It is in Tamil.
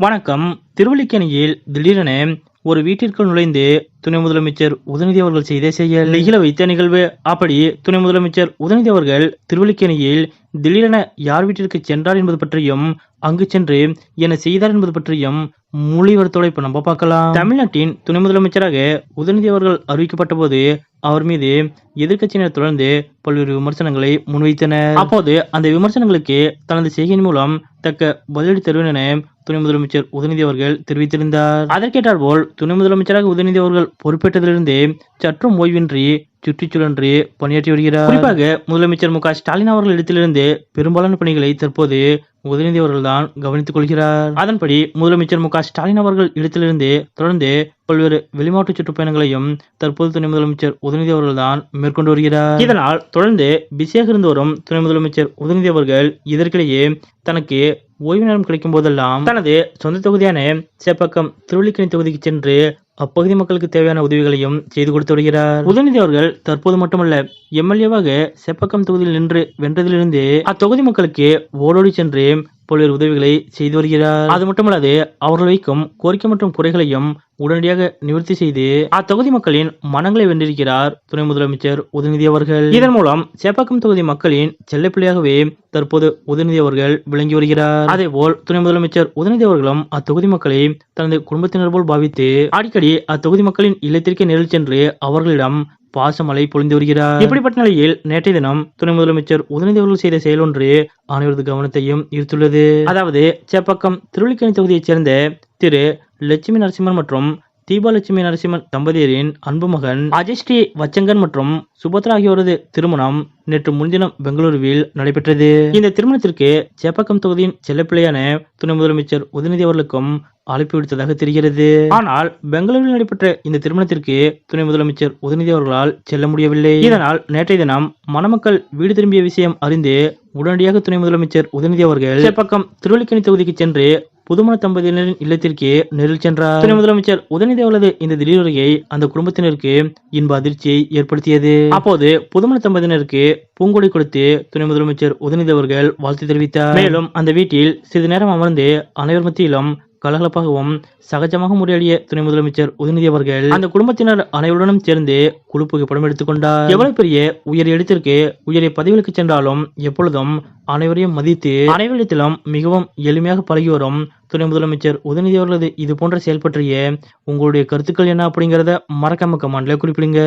வணக்கம். திருவல்லிக்கேணியில் திடீரென ஒரு வீட்டிற்குள் நுழைந்து துணை முதலமைச்சர் உதயநிதி அவர்கள் செய்த செயல் நிகழ வைத்த நிகழ்வு. அப்படி துணை முதலமைச்சர் உதயநிதி அவர்கள் திருவல்லிக்கேணியில் திடீரென யார் வீட்டிற்கு சென்றார் என்பது பற்றியும், அங்கு சென்று என்ன செய்தார் என்பது பற்றியும் மொழிவரத்தோட இப்ப நம்ம பார்க்கலாம். தமிழ்நாட்டின் துணை முதலமைச்சராக உதயநிதி அவர்கள் அறிவிக்கப்பட்ட போது அவர் மீது எதிர்க்கட்சியினர் தொடர்ந்து பல்வேறு விமர்சனங்களை முன்வைத்தனர். அப்போது அந்த விமர்சனங்களுக்கு தனது செய்கையின் மூலம் தக்க பதிலடி தருவேன் என துணை முதலமைச்சர் உதயநிதி அவர்கள் தெரிவித்திருந்தார். அதற்கேற்றார் போல் துணை முதலமைச்சராக உதயநிதி அவர்கள் பொறுப்பேற்றதிலிருந்து சற்றும் ஓய்வின்றி சுற்றி சுழன்று பணியாற்றி வருகிறார். குறிப்பாக முதலமைச்சர் மு.க.ஸ்டாலின் அவர்கள் இடத்திலிருந்து பெரும்பாலான பணிகளை தற்போது உதயநிதி அவர்கள் தான் கவனித்துக் கொள்கிறார். அதன்படி முதலமைச்சர் மு.க.ஸ்டாலின் அவர்கள் இடத்திலிருந்து தொடர்ந்து பல்வேறு வெளிமாவட்ட சுற்றுப்பயணங்களையும் தற்போது துணை முதலமைச்சர் உதயநிதி அவர்கள் தான் மேற்கொண்டு வருகிறார். இதனால் தொடர்ந்து பிஸியாக இருந்து வரும் துணை முதலமைச்சர் உதயநிதி அவர்கள் இதற்கிடையே தனக்கு ஓய்வு நேரம் கிடைக்கும் போதெல்லாம் தனது சொந்த தொகுதியான சேப்பாக்கம் திருவல்லிக்கேணி தொகுதிக்கு சென்று அப்பகுதி மக்களுக்கு தேவையான உதவிகளையும் செய்து கொடுத்து வருகிறார். உதயநிதி அவர்கள் தற்போது மட்டுமல்ல, எம்எல்ஏவாக சேப்பாக்கம் தொகுதியில் நின்று வென்றதிலிருந்து அத்தொகுதி மக்களுக்கு ஓடோடி சென்று பல்வேறு உதவிகளை செய்து வருகிறார். அது மட்டுமல்லாது அவர்கள் வைக்கும் கோரிக்கை மற்றும் குறைகளையும் உடனடியாக நிவர்த்தி செய்து அத்தொகுதி மக்களின் மனங்களை வென்றிருக்கிறார் துணை முதலமைச்சர் உதயநிதி அவர்கள். இதன் மூலம் சேப்பாக்கம் தொகுதி மக்களின் செல்லப்பிள்ளையாகவே தற்போது உதயநிதி அவர்கள் விளங்கி வருகிறார். அதேபோல் துணை முதலமைச்சர் உதயநிதி அவர்களும் அத்தொகுதி மக்களை தனது குடும்பத்தினர் போல் பாவித்து அடிக்கடி அத்தொகுதி மக்களின் இல்லத்திற்கே நேரில் சென்று அவர்களிடம் பாசமழை பொழிந்து வருகிறார். இப்படிப்பட்ட நிலையில் நேற்றைய தினம் துணை முதலமைச்சர் உதயநிதி அவர்கள் செய்த செயல் ஒன்று அனைவரது கவனத்தையும் ஈர்த்துள்ளது. அதாவது சேப்பாக்கம் திருவல்லிக்கேணி தொகுதியைச் சேர்ந்த திரு லட்சுமி நரசிம்மன் மற்றும் தீபாலட்சுமி நரசிம்மன் தம்பதியரின் அன்பு மகன் அஜய்ஸ்ரீ வச்சங்கன் மற்றும் சுபத்ரா ஆகியோரது திருமணம் நேற்று முன்தினம் பெங்களூருவில் நடைபெற்றது. இந்த திருமணத்திற்கு சேப்பாக்கம் தொகுதியின் செல்லப்பிள்ளையான துணை முதலமைச்சர் உதயநிதி அவர்களுக்கும் அழைப்பு விடுத்ததாக தெரிகிறது. ஆனால் பெங்களூரில் நடைபெற்ற இந்த திருமணத்திற்கு துணை முதலமைச்சர் உதயநிதி அவர்களால் செல்ல முடியவில்லை. இதனால் நேற்றைய தினம் மணமக்கள் வீடு திரும்பிய விஷயம் அறிந்து உடனடியாக துணை முதலமைச்சர் உதயநிதி அவர்கள் சேப்பாக்கம் திருவல்லிக்கேணி தொகுதிக்கு சென்று புதுமண தம்பதியினரின் இல்லத்திற்கு நேரில் சென்றார். துணை முதலமைச்சர் உதயநிதி அவர்களது இந்த திடீர் வருகை அந்த குடும்பத்தினருக்கு இன்ப அதிர்ச்சியை ஏற்படுத்தியது. அப்போது புதுமண தம்பதியினருக்கு பூங்கொடை கொடுத்து துணை முதலமைச்சர் உதயநிதி அவர்கள் வாழ்த்து தெரிவித்தார். மேலும் அந்த வீட்டில் சிறிது நேரம் அமர்ந்து அனைவர் மத்தியிலும் கலகலப்பாகவும் சகஜமாக முறையாடிய துணை முதலமைச்சர் உதயநிதி அவர்கள் அந்த குடும்பத்தினர் அனைவருடனும் சேர்ந்து குழு புகைப்படம் எடுத்துக்கொண்டார். எவ்வளவு பெரிய உயரிய இடத்திற்கு உயரிய பதவிகளுக்கு சென்றாலும் எப்பொழுதும் அனைவரையும் மதித்து அனைவரிடத்திலும் மிகவும் எளிமையாக பழகி வரும் துணை முதலமைச்சர் உதயநிதி அவர்களது இது போன்ற செயல் பற்றிய உங்களுடைய கருத்துக்கள் என்ன அப்படிங்கறத மறக்காம கமெண்ட்ல குறிப்பிடுங்க.